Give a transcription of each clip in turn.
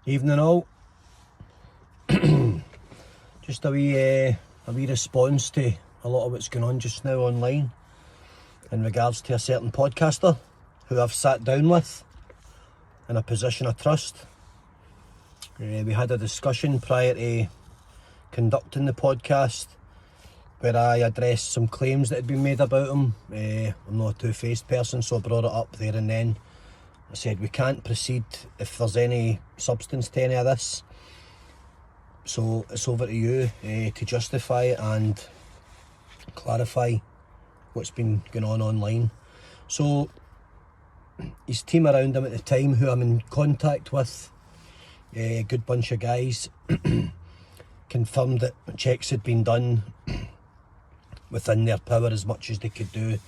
Evening all. Just a wee response to a lot of what's going on just now online in regards to a certain podcaster who I've sat down with in a position of trust. We had a discussion prior to conducting the podcast where I addressed some claims that had been made about him. I'm not a two-faced person, so I brought it up there and then. I said we can't proceed if there's any substance to any of this. So it's over to you to justify it and clarify what's been going on online. So his team around him at the time, who I'm in contact with, a good bunch of guys, confirmed that checks had been done within their power as much as they could do,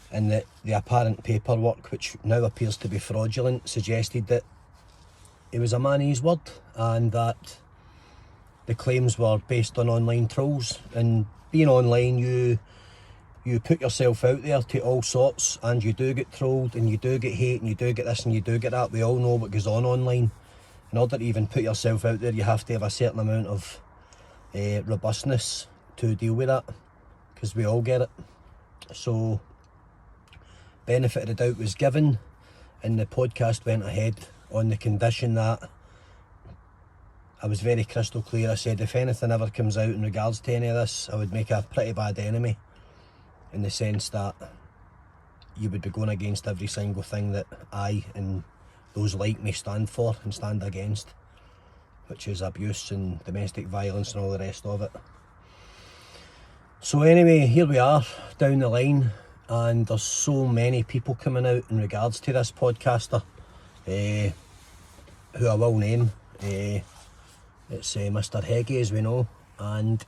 and that the apparent paperwork, which now appears to be fraudulent, suggested that he was a man of his word and that the claims were based on online trolls. And being online, you put yourself out there to all sorts, and you do get trolled and you do get hate and you do get this and you do get that. We all know what goes on online. In order to even put yourself out there, you have to have a certain amount of robustness to deal with that, because we all get it. So benefit of the doubt was given, and the podcast went ahead on the condition that I was very crystal clear. I said if anything ever comes out in regards to any of this, I would make a pretty bad enemy, in the sense that you would be going against every single thing that I and those like me stand for and stand against, which is abuse and domestic violence and all the rest of it. So anyway, here we are down the line, and there's so many people coming out in regards to this podcaster, who I will name. It's Mr. Heggie, as we know, and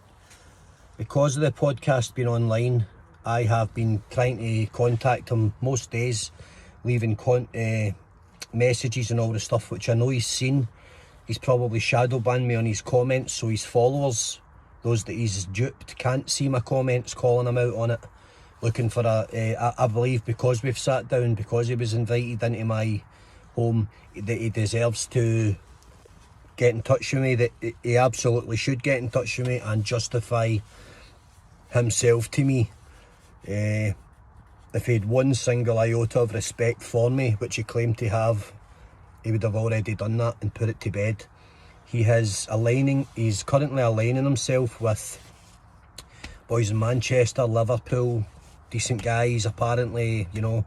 because of the podcast being online, I have been trying to contact him most days, leaving messages and all the stuff, which I know he's seen. He's probably shadow banned me on his comments, so his followers, those that he's duped, can't see my comments calling him out on it, looking for I believe because we've sat down, because he was invited into my home, that he deserves to get in touch with me, that he absolutely should get in touch with me and justify himself to me. If he had one single iota of respect for me, which he claimed to have, he would have already done that and put it to bed. He's currently aligning himself with boys in Manchester, Liverpool, decent guys apparently, you know.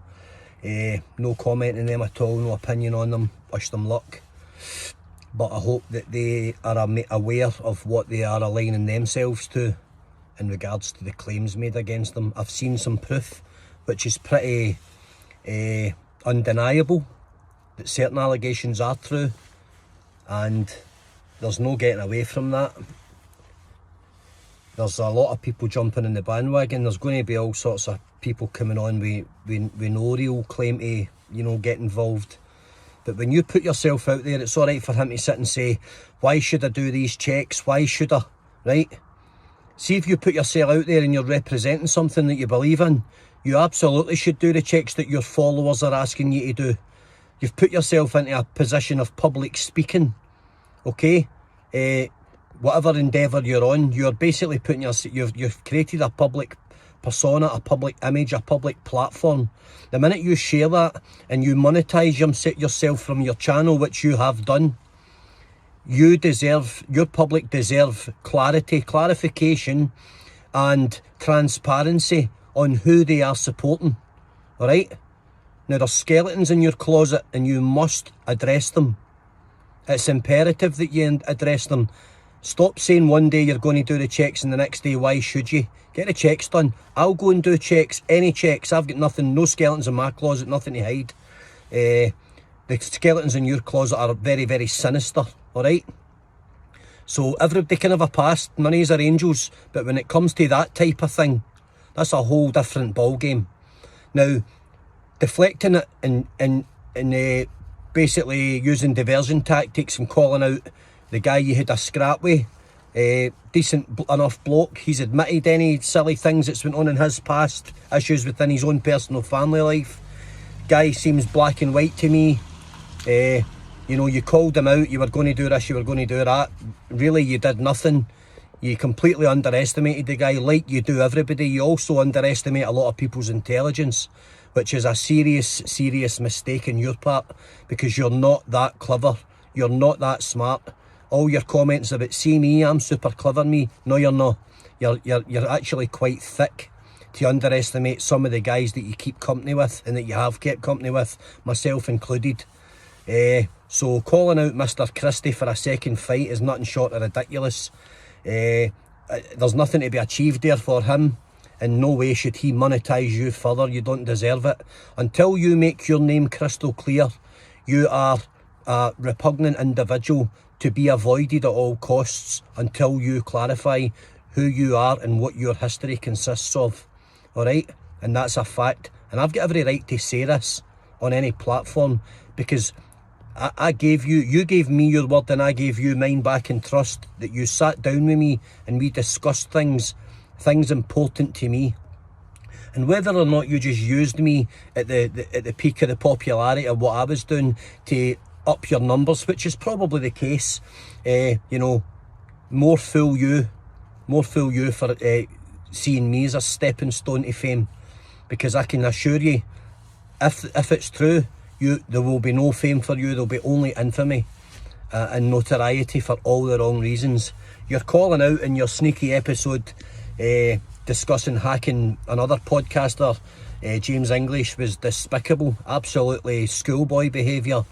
No comment on them at all, no opinion on them, wish them luck. But I hope that they are aware of what they are aligning themselves to in regards to the claims made against them. I've seen some proof which is pretty undeniable, that certain allegations are true, and there's no getting away from that. There's a lot of people jumping in the bandwagon. There's going to be all sorts of people coming on with no real claim to, you know, get involved. But when you put yourself out there, it's alright for him to sit and say, why should I do these checks? Why should I? Right? See, if you put yourself out there and you're representing something that you believe in, you absolutely should do the checks that your followers are asking you to do. You've put yourself into a position of public speaking, okay? Whatever endeavour you're on, you're basically putting you've created a public persona, a public image, a public platform. The minute you share that and you monetize yourself from your channel, which you have done, your public deserve clarification and transparency on who they are supporting. Alright? Now there's skeletons in your closet and you must address them. It's imperative that you address them. Stop saying one day you're going to do the checks and the next day, why should you? Get the checks done. I'll go and do checks, any checks. I've got nothing, no skeletons in my closet, nothing to hide. The skeletons in your closet are very, very sinister, alright? So everybody can have a past, none of us are angels, but when it comes to that type of thing, that's a whole different ball game. Now, deflecting it and basically using diversion tactics and calling out the guy you had a scrap with, decent enough bloke, he's admitted any silly things that's went on in his past, issues within his own personal family life. Guy seems black and white to me. You know, you called him out, you were going to do this, you were going to do that. Really, you did nothing. You completely underestimated the guy, like you do everybody. You also underestimate a lot of people's intelligence, which is a serious mistake on your part, because you're not that clever. You're not that smart. All your comments about, see me, I'm super clever, me. No, you're not. You're actually quite thick to underestimate some of the guys that you keep company with and that you have kept company with, myself included. So calling out Mr. Christie for a second fight is nothing short of ridiculous. There's nothing to be achieved there for him. In no way should he monetize you further. You don't deserve it. Until you make your name crystal clear, you are a repugnant individual to be avoided at all costs until you clarify who you are and what your history consists of. Alright? And that's a fact. And I've got every right to say this on any platform, because I gave you gave me your word and I gave you mine back in trust, that you sat down with me and we discussed things important to me. And whether or not you just used me at the peak of the popularity of what I was doing to up your numbers, which is probably the case, you know, more fool you for seeing me as a stepping stone to fame, because I can assure you, if it's true, there will be no fame for you. There'll be only infamy and notoriety for all the wrong reasons. You're calling out in your sneaky episode discussing hacking another podcaster, James English, was despicable, absolutely schoolboy behaviour,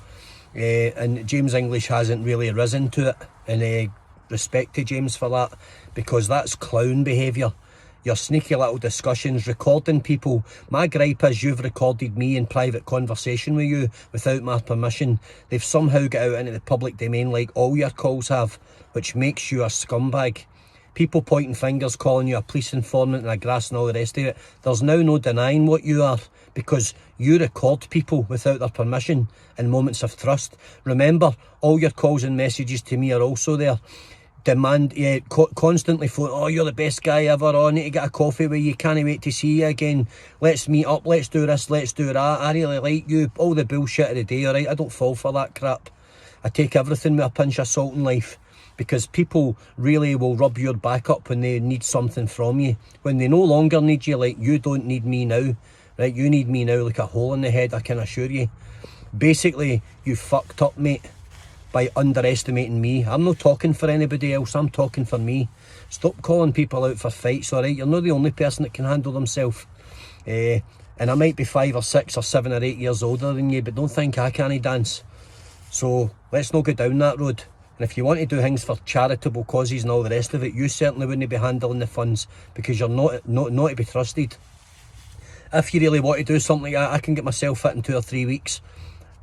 and James English hasn't really risen to it, and respect to James for that, because that's clown behaviour. Your sneaky little discussions, recording people. My gripe is you've recorded me in private conversation with you without my permission. They've somehow got out into the public domain like all your calls have, which makes you a scumbag. People pointing fingers, calling you a police informant and a grass and all the rest of it. There's now no denying what you are, because you record people without their permission in moments of trust. Remember, all your calls and messages to me are also there. Constantly phone, oh, you're the best guy ever, oh, I need to get a coffee with you, can't wait to see you again, let's meet up, let's do this, let's do that, I really like you, all the bullshit of the day. Alright, I don't fall for that crap. I take everything with a pinch of salt in life, because people really will rub your back up when they need something from you. When they no longer need you, like you don't need me now, right? You need me now like a hole in the head, I can assure you. Basically, you fucked up, mate, by underestimating me. I'm not talking for anybody else, I'm talking for me. Stop calling people out for fights, alright? You're not the only person that can handle themselves. And I might be 5 or 6 or 7 or 8 years older than you, but don't think I can't dance. So let's not go down that road. And if you want to do things for charitable causes and all the rest of it, you certainly wouldn't be handling the funds, because you're not to be trusted. If you really want to do something like that, I can get myself fit in 2 or 3 weeks.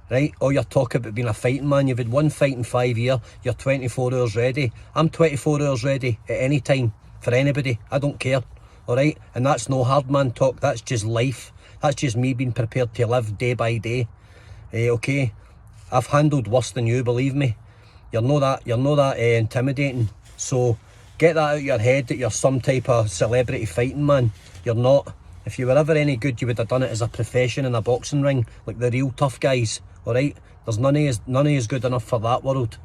Right, all your talk about being a fighting man, you've had one fight in 5 years, you're 24 hours ready. I'm 24 hours ready at any time, for anybody, I don't care, alright? And that's no hard man talk, that's just life. That's just me being prepared to live day by day. Okay, I've handled worse than you, believe me. You're not that intimidating. So get that out of your head that you're some type of celebrity fighting man. You're not. If you were ever any good, you would have done it as a profession in a boxing ring, like the real tough guys. Alright, there's none of you good enough for that world.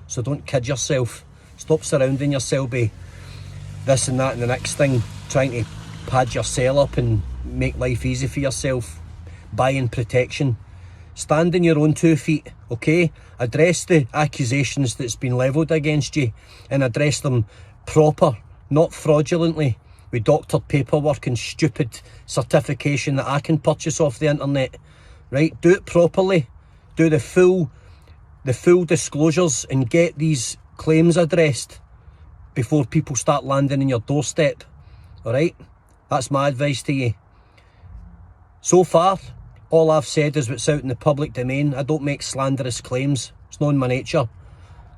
So don't kid yourself. Stop surrounding yourself with this and that and the next thing, trying to pad your cell up and make life easy for yourself, buying protection. Stand on your own 2 feet, okay? Address the accusations that's been levelled against you, and address them proper, not fraudulently, with doctored paperwork and stupid certification that I can purchase off the internet. Right? Do it properly. Do the full disclosures and get these claims addressed before people start landing on your doorstep. Alright? That's my advice to you. So far, all I've said is what's out in the public domain. I don't make slanderous claims. It's not in my nature.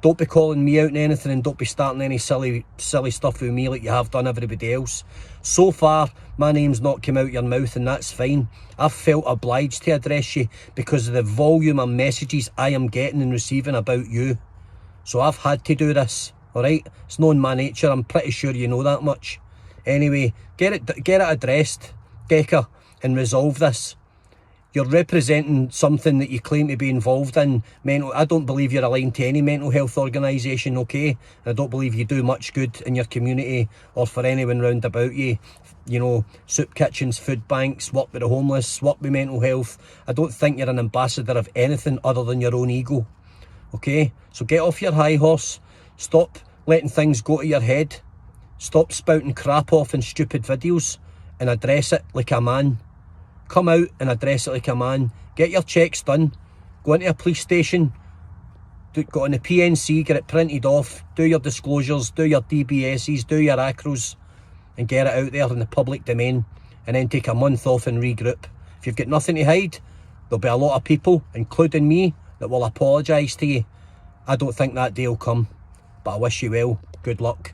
Don't be calling me out on anything, and don't be starting any silly stuff with me like you have done everybody else. So far, my name's not come out your mouth, and that's fine. I've felt obliged to address you because of the volume of messages I am getting and receiving about you. So I've had to do this, alright? It's not in my nature, I'm pretty sure you know that much. Anyway, get it addressed, Decker, and resolve this. You're representing something that you claim to be involved in. I don't believe you're aligned to any mental health organisation, okay? I don't believe you do much good in your community or for anyone round about you. You know, soup kitchens, food banks, work with the homeless, work with mental health. I don't think you're an ambassador of anything other than your own ego, okay? So get off your high horse. Stop letting things go to your head. Stop spouting crap off in stupid videos and address it like a man. Come out and address it like a man. Get your checks done. Go into a police station. Go on the PNC, get it printed off. Do your disclosures, do your DBSs, do your ACROs, and get it out there in the public domain. And then take a month off and regroup. If you've got nothing to hide, there'll be a lot of people, including me, that will apologise to you. I don't think that day will come, but I wish you well. Good luck.